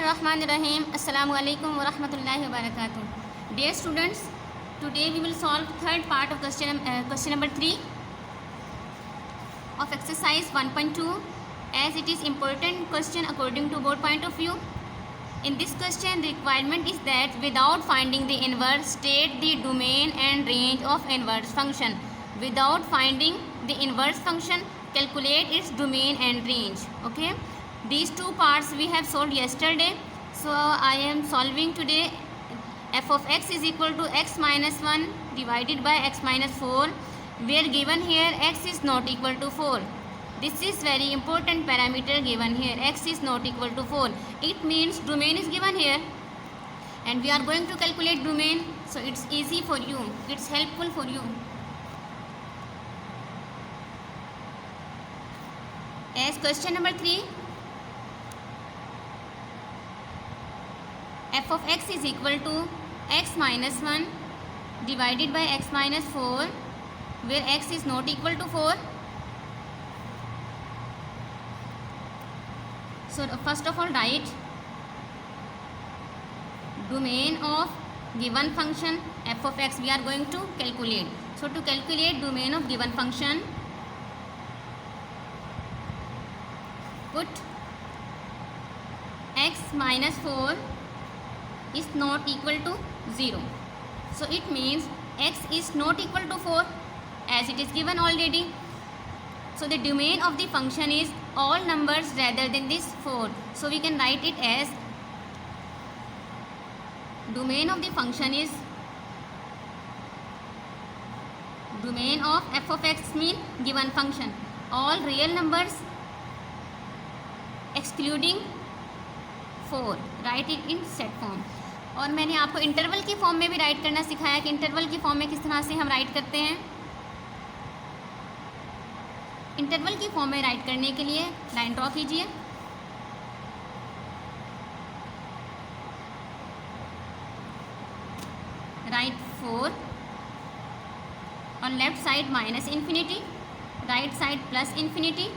Bismillahirrahmanirrahim. Assalamu alaikum wa rahmatullahi wa barakatuh. Dear students, today we will solve third part of question number 3 of exercise 1.2, as it is important question according to board point of view. In this question, the requirement is that without finding the inverse, state the domain and range of inverse function. Without finding the inverse function, calculate its domain and range. Okay, these two parts we have solved yesterday, so I am solving today. F of x is equal to x minus 1 divided by x minus 4, where given here x is not equal to 4. This is very important parameter given here. X is not equal to 4. It means domain is given here and we are going to calculate domain, so it's easy for you, it's helpful for you. As question number 3, f of x is equal to x minus 1 divided by x minus 4, where x is not equal to 4. So first of all, write domain of given function f of x we are going to calculate. So to calculate domain of given function, put x minus 4 is not equal to 0. So it means x is not equal to 4 as it is given already. So the domain of the function is all numbers rather than this 4. So we can write it as domain of the function is domain of f of x mean given function all real numbers excluding 4. Right it in set form. और मैंने आपको interval की form में भी right करना सिखाया कि interval की फॉर्म में किस तरह से हम राइट करते हैं. इंटरवल की फॉर्म में राइट करने के लिए लाइन ड्रॉ कीजिए. Right 4 on left side minus infinity, right side plus infinity,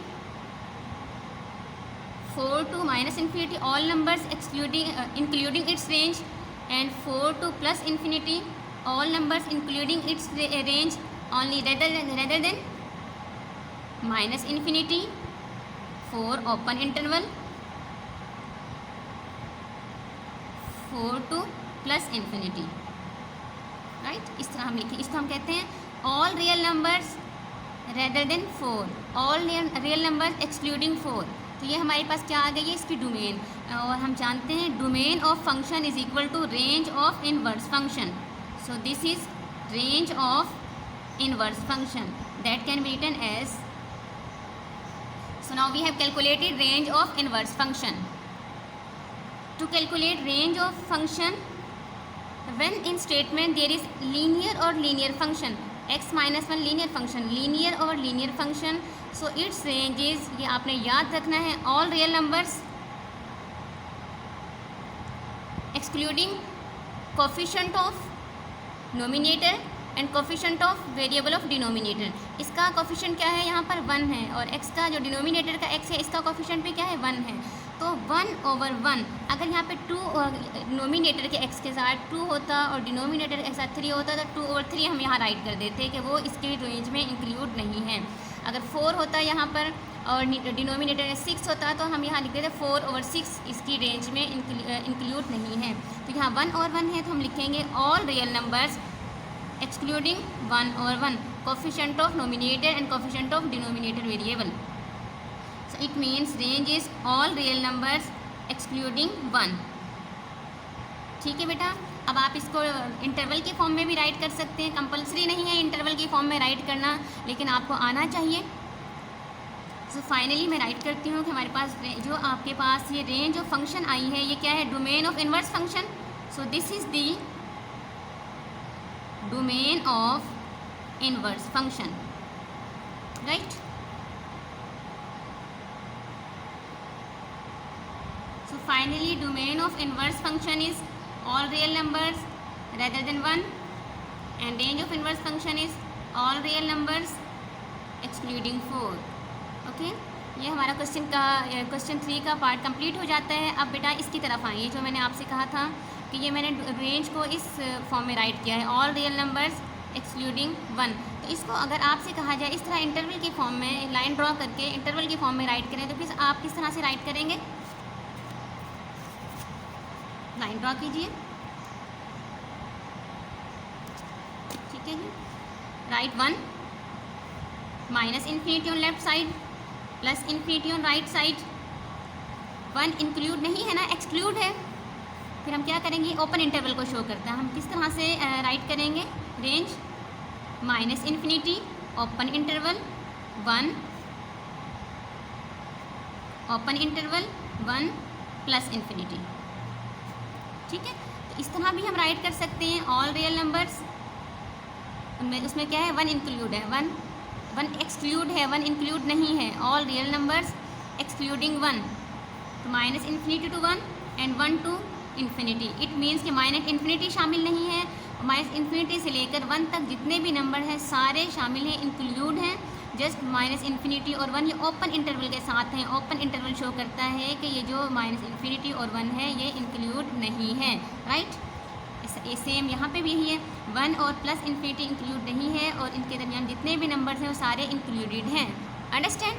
4 to minus infinity all numbers excluding including its range, and 4 to plus infinity all numbers including its range only rather than minus infinity, 4 open interval, 4 to plus infinity. Right इस तरह हम लिखें. इसको हम कहते हैं all real numbers rather than 4, all real numbers excluding 4. तो ये हमारे पास क्या आ गई है, इसकी डोमेन. और हम जानते हैं domain of function is equal to range of inverse function. So this is range of inverse function that can be written as. So now we have calculated range of inverse function. To calculate range of function, when in statement there is linear or linear function, x minus 1 linear function, linear or linear function, so its range is, ये आपने याद रखना है, all real numbers excluding coefficient of numerator and coefficient of variable of denominator. इसका coefficient क्या है, यहाँ पर 1 है, और x का जो डिनोमिनेटर का x है इसका कोफिशिएंट भी क्या है, 1 है. तो 1/1 अगर यहाँ पे 2 नोमिनेटर के x के साथ 2 होता और डिनोमिनेटर के साथ 3 होता, तो 2/3 हम यहाँ राइट कर देते कि वो इसके रेंज में इंक्लूड नहीं है. अगर 4 होता यहाँ पर और डिनोमिनेटर 6 होता तो हम यहाँ लिख देते 4/6 इसकी रेंज में इंक्लूड नहीं है. तो यहाँ 1/1 है तो हम लिखेंगे all real numbers excluding 1/1, coefficient of numerator and coefficient of denominator variable. So it means range is all real numbers excluding 1. ठीक है बेटा. अब आप इसको इंटरवल की फॉर्म में भी राइट कर सकते हैं. कंपलसरी नहीं है इंटरवल की फॉर्म में राइट करना, लेकिन आपको आना चाहिए. सो फाइनली मैं राइट करती हूँ कि हमारे पास जो आपके पास ये रेंज ऑफ फंक्शन आई है, ये क्या है, domain of inverse function. So this is the domain of inverse function, right? So finally domain of inverse function is all real numbers rather than 1, and range of inverse function is all real numbers excluding 4. Okay, ये हमारा question 3 का part complete हो जाता है। अब बेटा इसकी तरफ आइए, जो मैंने आपसे कहा था कि ये मैंने रेंज को इस फॉर्म में राइट किया है, ऑल रियल नंबर्स एक्सक्लूडिंग 1। तो इसको अगर आपसे कहा जाए इस तरह इंटरवल की फॉर्म में लाइन ड्रॉ करके इंटरवल की फॉर्म में राइट करें, तो फिर आप किस तरह से राइट करेंगे? लाइन ड्रॉ कीजिए, ठीक है ji. Right 1 minus infinity on left side plus infinity on right side. 1 include नहीं है ना, एक्सक्लूड है। फिर हम क्या करेंगे? ओपन इंटरवल को शो करता है। हम किस तरह से राइट करेंगे? Range minus infinity open interval 1 open interval 1 plus infinity, ठीक है। तो इस तरह भी हम राइट कर सकते हैं। ऑल रियल नंबर्स, उनमें उसमें क्या है? 1 इंक्लूड है, 1 एक्सक्लूड है, 1 इंक्लूड नहीं है। ऑल रियल नंबर्स एक्सक्लूडिंग 1, तो minus infinity to 1 and 1 to infinity. It means कि माइनस इन्फिनिटी शामिल नहीं है, माइनस इन्फिनिटी से लेकर 1 तक जितने भी नंबर हैं सारे शामिल हैं, इंक्लूड हैं। जस्ट माइनस इन्फिनिटी और 1 ये ओपन इंटरवल के साथ हैं। ओपन इंटरवल शो करता है कि ये जो माइनस इन्फिनिटी और 1 है ये इंक्लूड नहीं है, राइट। ये सेम यहाँ पे भी यही है, 1 और प्लस इन्फिनिटी इंक्लूड नहीं है और इनके दरमियान जितने भी नंबर्स हैं वो सारे इंक्लूडेड हैं। अंडरस्टैंड?